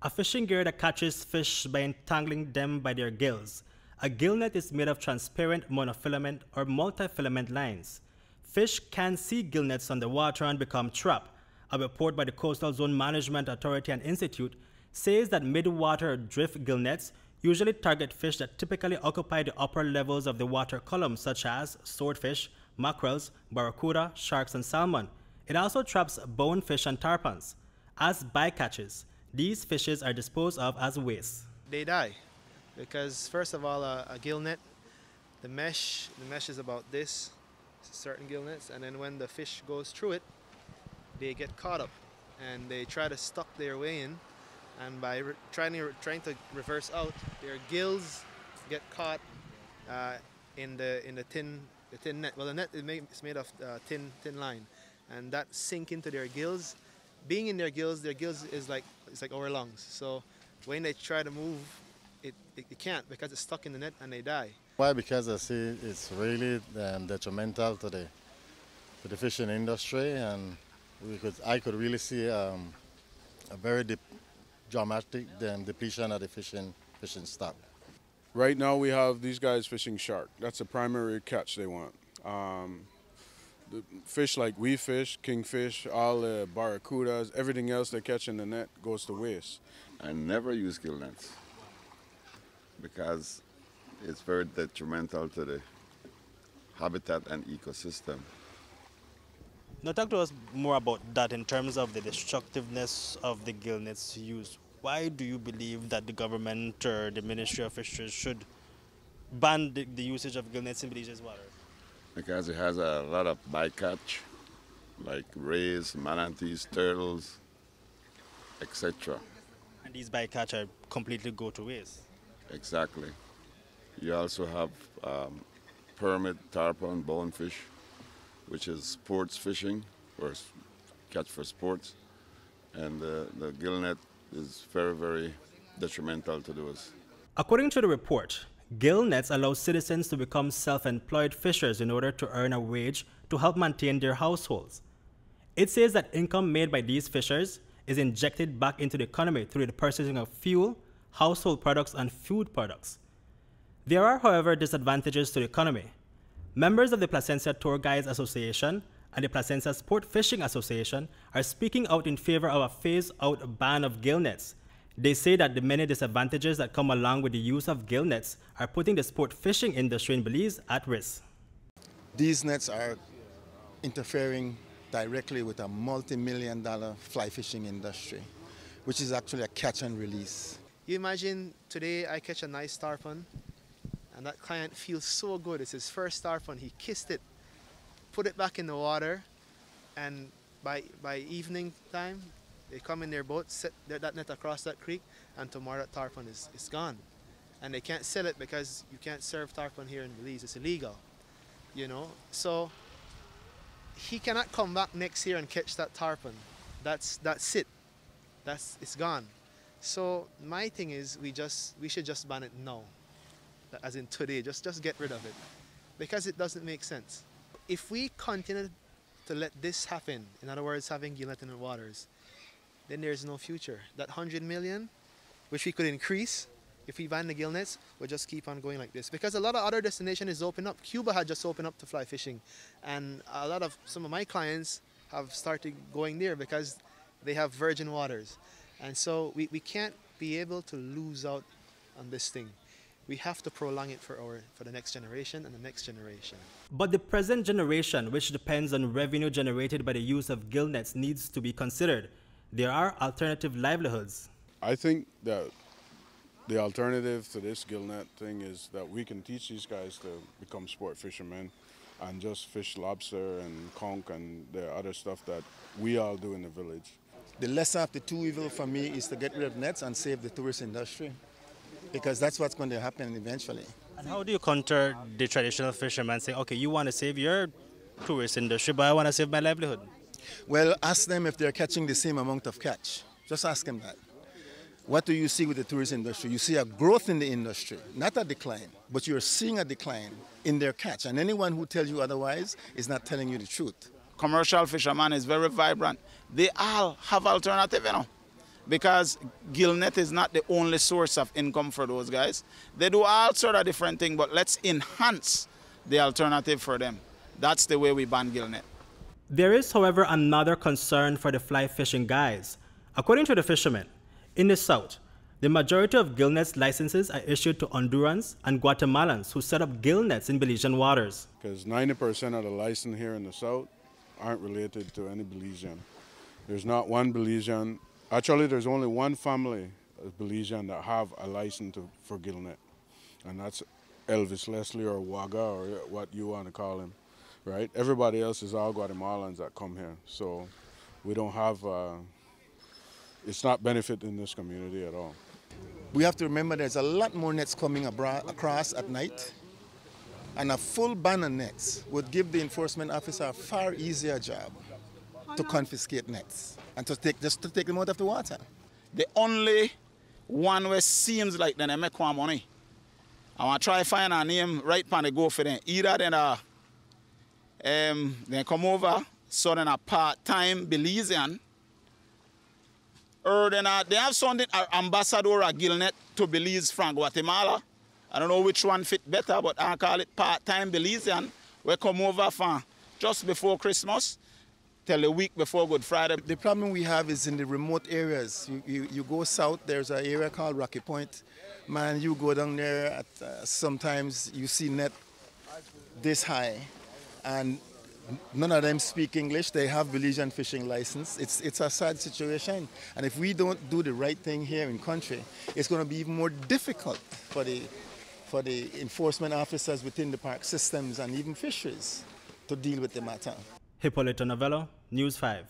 A fishing gear that catches fish by entangling them by their gills. A gillnet is made of transparent monofilament or multifilament lines. Fish can see gillnets on the water and become trapped. A report by the Coastal Zone Management Authority and Institute says that mid-water drift gillnets usually target fish that typically occupy the upper levels of the water column, such as swordfish, mackerels, barracuda, sharks, and salmon. It also traps bonefish and tarpons. As bycatches, these fishes are disposed of as waste. They die because, first of all, a gillnet, the mesh is about this, certain gillnets, and then when the fish goes through it, they get caught up and they try to stuck their way in, and by trying to reverse out, their gills get caught in the tin net. Well, the net is made of tin line, and that sink into their gills. Being in their gills is like our lungs. So when they try to move, it can't because it's stuck in the net and they die. Why? Because I see it's really detrimental to the fishing industry, and I could really see a very dramatic depletion of the fishing stock. Right now we have these guys fishing shark. That's the primary catch they want. The fish like we fish, kingfish, all the barracudas, everything else they catch in the net goes to waste. I never use gill nets because it's very detrimental to the habitat and ecosystem. Now talk to us more about that in terms of the destructiveness of the gillnets used. Why do you believe that the government or the Ministry of Fisheries should ban the usage of gillnets in Belize's water? Because it has a lot of bycatch, like rays, manatees, turtles, etc. And these bycatch are completely go to waste. Exactly. You also have permit tarpon, bonefish, which is sports fishing, or catch for sports. And the gillnet is very, very detrimental to those. According to the report, gillnets allow citizens to become self-employed fishers in order to earn a wage to help maintain their households. It says that income made by these fishers is injected back into the economy through the purchasing of fuel, household products, and food products. There are, however, disadvantages to the economy. Members of the Placencia Tour Guides Association and the Placencia Sport Fishing Association are speaking out in favor of a phase-out ban of gillnets. They say that the many disadvantages that come along with the use of gillnets are putting the sport fishing industry in Belize at risk. These nets are interfering directly with a multi-million-dollar fly fishing industry, which is actually a catch and release. You imagine today I catch a nice tarpon, and that client feels so good. It's his first tarpon. He kissed it, put it back in the water, and by evening time, they come in their boat, set that net across that creek, and tomorrow that tarpon is gone. And they can't sell it because you can't serve tarpon here in Belize. It's illegal, you know. So he cannot come back next year and catch that tarpon. That's it. It's gone. So my thing is we should just ban it now, as in today. Just get rid of it, because it doesn't make sense. If we continue to let this happen, in other words, having gillnet in the waters, then there's no future. That 100 million, which we could increase if we ban the gillnets, will just keep on going like this. Because a lot of other destinations is open up. Cuba had just opened up to fly fishing, and some of my clients have started going there because they have virgin waters. And so we can't be able to lose out on this thing. We have to prolong it for the next generation and the next generation. But the present generation, which depends on revenue generated by the use of gillnets, needs to be considered. There are alternative livelihoods. I think that the alternative to this gillnet thing is that we can teach these guys to become sport fishermen and just fish lobster and conch and the other stuff that we all do in the village. The lesser of the two evils for me is to get rid of nets and save the tourist industry, because that's what's going to happen eventually. And how do you counter the traditional fishermen saying, okay, you want to save your tourist industry, but I want to save my livelihood? Well, ask them if they're catching the same amount of catch. Just ask them that. What do you see with the tourist industry? You see a growth in the industry, not a decline, but you're seeing a decline in their catch. And anyone who tells you otherwise is not telling you the truth. Commercial fishermen is very vibrant. They all have alternative, you know. because gillnet is not the only source of income for those guys. They do all sort of different things, but let's enhance the alternative for them. That's the way we ban gillnet. There is, however, another concern for the fly fishing guys. According to the fishermen, in the South, the majority of gillnets licenses are issued to Hondurans and Guatemalans who set up gillnets in Belizean waters. Because 90% of the license here in the South aren't related to any Belizean. There's not one Belizean. Actually, there's only one family of Belizean that have a license for gillnet, and that's Elvis Leslie or Waga or what you want to call him, right? Everybody else is all Guatemalans that come here, so we don't have, it's not benefiting this community at all. We have to remember there's a lot more nets coming across at night, and a full ban on nets would give the enforcement officer a far easier job to confiscate nets and to take them out of the water. The only one where seems like they make more money, I want to try to find a name right on the go for them. Either they come over, so they're a part-time Belizean, or they have something, ambassador or gillnet to Belize from Guatemala. I don't know which one fit better, but I call it part-time Belizean. We come over from just before Christmas till the week before Good Friday. The problem we have is in the remote areas. You go south, there's an area called Rocky Point. Man, you go down there, sometimes you see net this high, and none of them speak English. They have Belizean fishing license. It's a sad situation. And if we don't do the right thing here in country, it's going to be even more difficult for the enforcement officers within the park systems and even fisheries to deal with the matter. Hipolito, Novelo, News 5.